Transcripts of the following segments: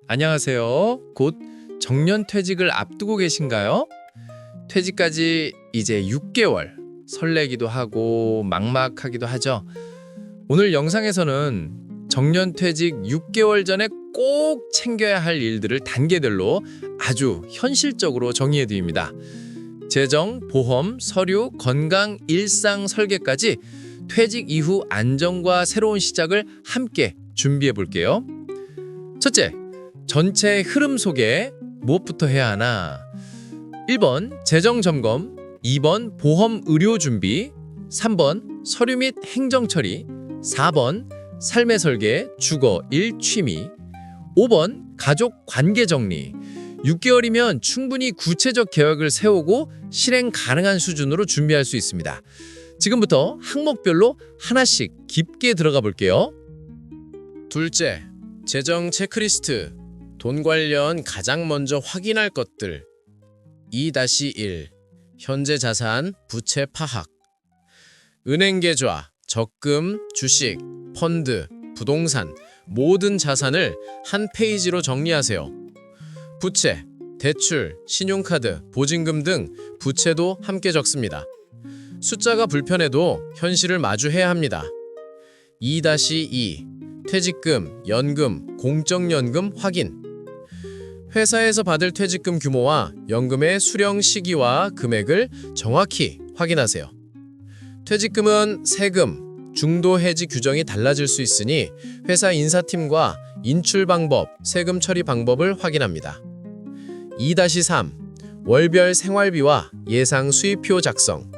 안녕하세요. 곧 정년퇴직을 앞두고 계신가요? 퇴직까지 이제 6개월. 설레기도 하고 막막하기도 하죠. 오늘 영상에서는 정년퇴직 6개월 전에 꼭 챙겨야 할 일들을 단계별로 아주 현실적으로 정리해 드립니다. 재정, 보험, 서류, 건강, 일상 설계까지 퇴직 이후 안정과 새로운 시작을 함께 준비해 볼게요. 첫째, 전체 흐름 소개 무엇부터 해야 하나? 1번 재정 점검, 2번 보험 의료 준비, 3번 서류 및 행정 처리, 4번 삶의 설계, 주거, 일, 취미, 5번 가족 관계 정리. 6개월이면 충분히 구체적 계획을 세우고 실행 가능한 수준으로 준비할 수 있습니다. 지금부터 항목별로 하나씩 깊게 들어가 볼게요. 둘째, 재정 체크리스트. 돈 관련 가장 먼저 확인할 것들. 2-1. 현재 자산, 부채 파악. 은행 계좌, 적금, 주식, 펀드, 부동산, 모든 자산을 한 페이지로 정리하세요. 부채, 대출, 신용카드, 보증금 등 부채도 함께 적습니다. 숫자가 불편해도 현실을 마주해야 합니다. 2-2. 퇴직금, 연금, 공적연금 확인. 회사에서 받을 퇴직금 규모와 연금의 수령 시기와 금액을 정확히 확인하세요. 퇴직금은 세금, 중도 해지 규정이 달라질 수 있으니 회사 인사팀과 인출 방법, 세금 처리 방법을 확인합니다. 2-3. 월별 생활비와 예상 수입표 작성.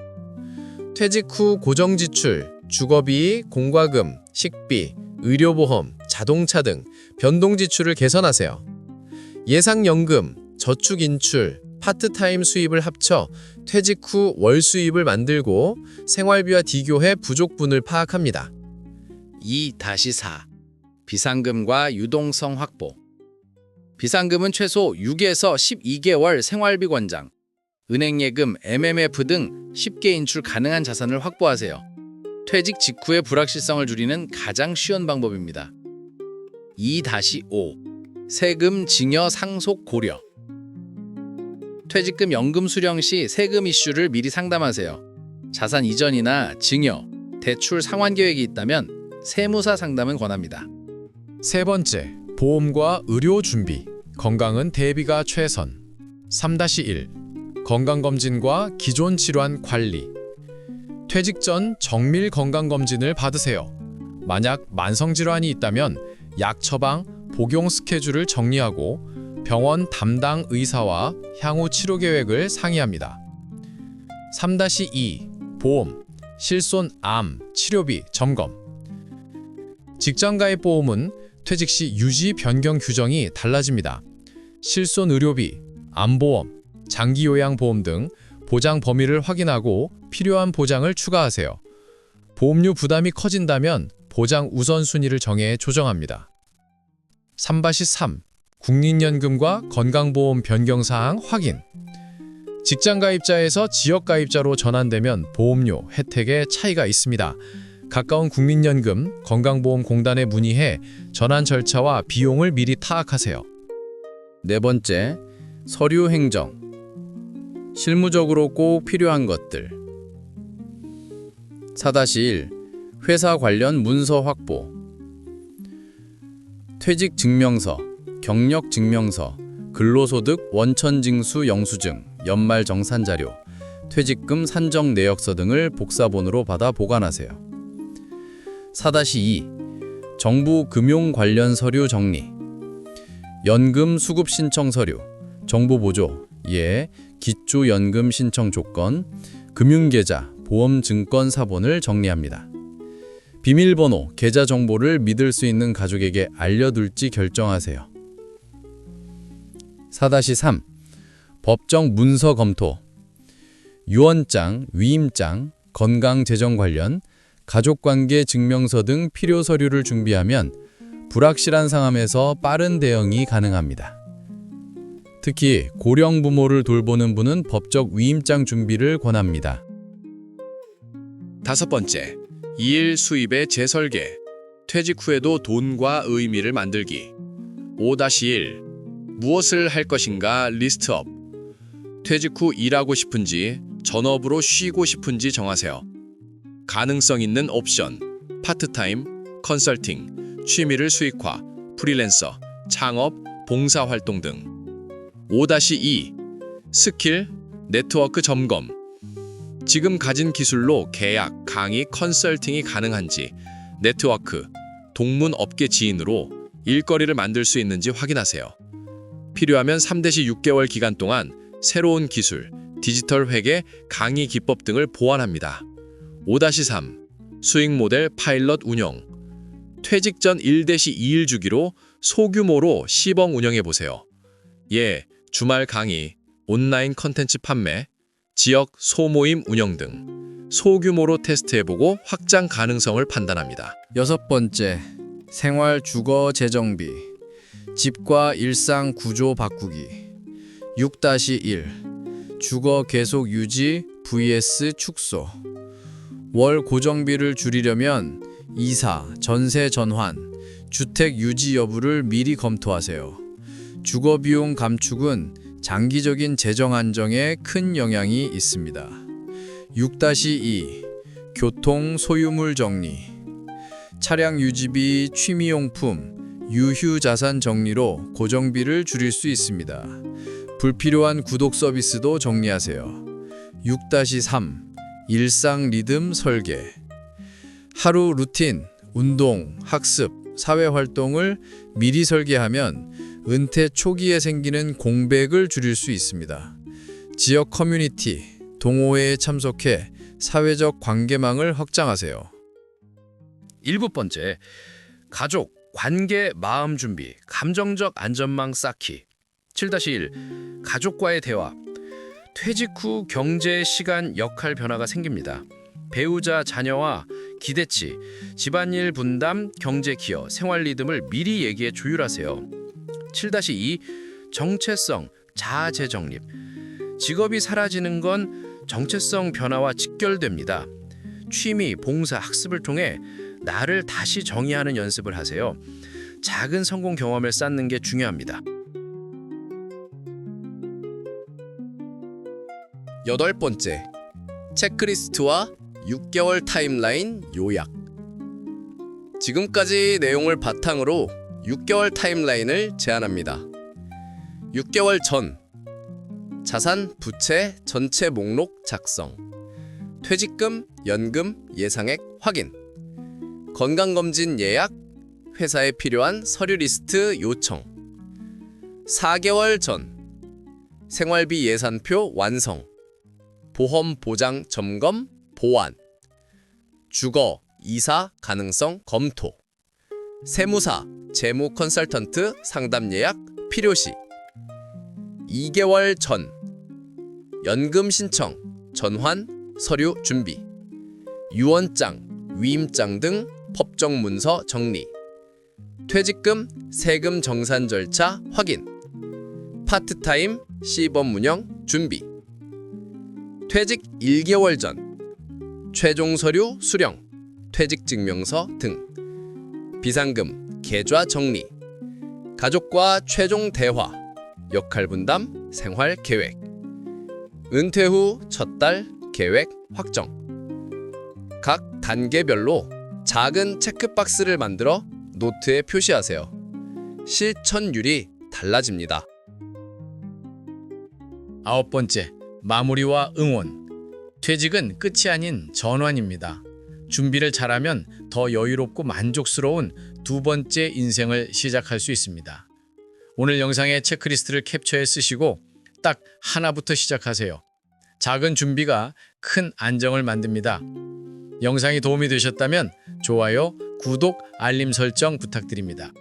퇴직 후 고정 지출, 주거비, 공과금, 식비, 의료보험, 자동차 등 변동 지출을 개선하세요. 예상연금, 저축인출, 파트타임 수입을 합쳐 퇴직 후 월 수입을 만들고 생활비와 비교해 부족분을 파악합니다. 2-4. 비상금과 유동성 확보. 비상금은 최소 6에서 12개월 생활비 권장, 은행 예금, MMF 등 쉽게 인출 가능한 자산을 확보하세요. 퇴직 직후의 불확실성을 줄이는 가장 쉬운 방법입니다. 2-5. 세금 증여 상속 고려. 퇴직금 연금 수령 시 세금 이슈를 미리 상담하세요. 자산 이전이나 증여, 대출 상환 계획이 있다면 세무사 상담을 권합니다. 세 번째, 보험과 의료 준비. 건강은 대비가 최선. 3-1. 건강검진과 기존 질환 관리. 퇴직 전 정밀 건강검진을 받으세요. 만약 만성질환이 있다면 약 처방, 복용 스케줄을 정리하고 병원 담당 의사와 향후 치료 계획을 상의합니다. 3-2. 보험, 실손, 암, 치료비, 점검. 직장가입 보험은 퇴직 시 유지 변경 규정이 달라집니다. 실손 의료비, 암보험, 장기요양보험 등 보장 범위를 확인하고 필요한 보장을 추가하세요. 보험료 부담이 커진다면 보장 우선순위를 정해 조정합니다. 3-3. 국민연금과 건강보험 변경사항 확인. 직장가입자에서 지역가입자로 전환되면 보험료, 혜택에 차이가 있습니다. 가까운 국민연금, 건강보험공단에 문의해 전환 절차와 비용을 미리 파악하세요. 네 번째, 서류 행정. 실무적으로 꼭 필요한 것들. 4-1. 회사 관련 문서 확보. 퇴직 증명서, 경력 증명서, 근로소득 원천징수 영수증, 연말 정산 자료, 퇴직금 산정 내역서 등을 복사본으로 받아 보관하세요. 4-2. 정부 금융 관련 서류 정리. 연금 수급 신청 서류, 정부 보조, 기초연금 신청 조건, 금융계좌, 보험증권 사본을 정리합니다. 비밀번호, 계좌 정보를 믿을 수 있는 가족에게 알려둘지 결정하세요. 4-3. 법정 문서 검토. 유언장, 위임장, 건강재정 관련, 가족관계 증명서 등 필요 서류를 준비하면 불확실한 상황에서 빠른 대응이 가능합니다. 특히 고령 부모를 돌보는 분은 법적 위임장 준비를 권합니다. 5번째, 2일 수입의 재설계. 퇴직 후에도 돈과 의미를 만들기. 5-1 무엇을 할 것인가 리스트업. 퇴직 후 일하고 싶은지 전업으로 쉬고 싶은지 정하세요. 가능성 있는 옵션, 파트타임, 컨설팅, 취미를 수익화, 프리랜서, 창업, 봉사활동 등. 5-2 스킬, 네트워크 점검. 지금 가진 기술로 계약, 강의, 컨설팅이 가능한지, 네트워크, 동문 업계 지인으로 일거리를 만들 수 있는지 확인하세요. 필요하면 3-6개월 기간 동안 새로운 기술, 디지털 회계, 강의 기법 등을 보완합니다. 5-3 수익 모델 파일럿 운영. 퇴직 전 1-2일 주기로 소규모로 시범 운영해 보세요. 주말 강의, 온라인 컨텐츠 판매, 지역 소모임 운영 등 소규모로 테스트해보고 확장 가능성을 판단합니다. 6번째, 생활 주거 재정비. 집과 일상 구조 바꾸기. 6-1 주거 계속 유지 vs 축소. 월 고정비를 줄이려면 이사, 전세 전환, 주택 유지 여부를 미리 검토하세요. 주거 비용 감축은 장기적인 재정 안정에 큰 영향이 있습니다. 6-2 교통 소유물 정리. 차량 유지비, 취미용품, 유휴 자산 정리로 고정비를 줄일 수 있습니다. 불필요한 구독 서비스도 정리하세요. 6-3 일상 리듬 설계. 하루 루틴, 운동, 학습, 사회 활동을 미리 설계하면 은퇴 초기에 생기는 공백을 줄일 수 있습니다. 지역 커뮤니티, 동호회에 참석해 사회적 관계망을 확장하세요. 7번째, 가족, 관계, 마음 준비, 감정적 안전망 쌓기. 7-1 가족과의 대화. 퇴직 후 경제, 시간, 역할 변화가 생깁니다. 배우자, 자녀와 기대치, 집안일 분담, 경제 기여, 생활 리듬을 미리 얘기해 조율하세요. 7-2 정체성, 자아 재정립. 직업이 사라지는 건 정체성 변화와 직결됩니다. 취미, 봉사, 학습을 통해 나를 다시 정의하는 연습을 하세요. 작은 성공 경험을 쌓는 게 중요합니다. 8번째, 체크리스트와 6개월 타임라인 요약. 지금까지 내용을 바탕으로 6개월 타임라인을 제안합니다. 6개월 전, 자산, 부채, 전체 목록 작성. 퇴직금, 연금, 예상액 확인. 건강검진 예약, 회사에 필요한 서류 리스트 요청. 4개월 전, 생활비 예산표 완성. 보험 보장 점검, 보완. 주거, 이사 가능성 검토. 세무사, 재무 컨설턴트 상담 예약 필요시. 2개월 전, 연금 신청, 전환, 서류 준비. 유언장, 위임장 등 법정 문서 정리. 퇴직금, 세금 정산 절차 확인. 파트타임, 시범 운영 준비. 퇴직 1개월 전, 최종 서류 수령, 퇴직 증명서 등. 비상금, 계좌 정리. 가족과 최종 대화, 역할 분담, 생활 계획. 은퇴 후 첫 달 계획 확정. 각 단계별로 작은 체크박스를 만들어 노트에 표시하세요. 실천율이 달라집니다. 9번째, 마무리와 응원. 퇴직은 끝이 아닌 전환입니다. 준비를 잘하면 더 여유롭고 만족스러운 2번째 인생을 시작할 수 있습니다. 오늘 영상의 체크리스트를 캡처해 쓰시고 딱 하나부터 시작하세요. 작은 준비가 큰 안정을 만듭니다. 영상이 도움이 되셨다면 좋아요, 구독, 알림 설정 부탁드립니다.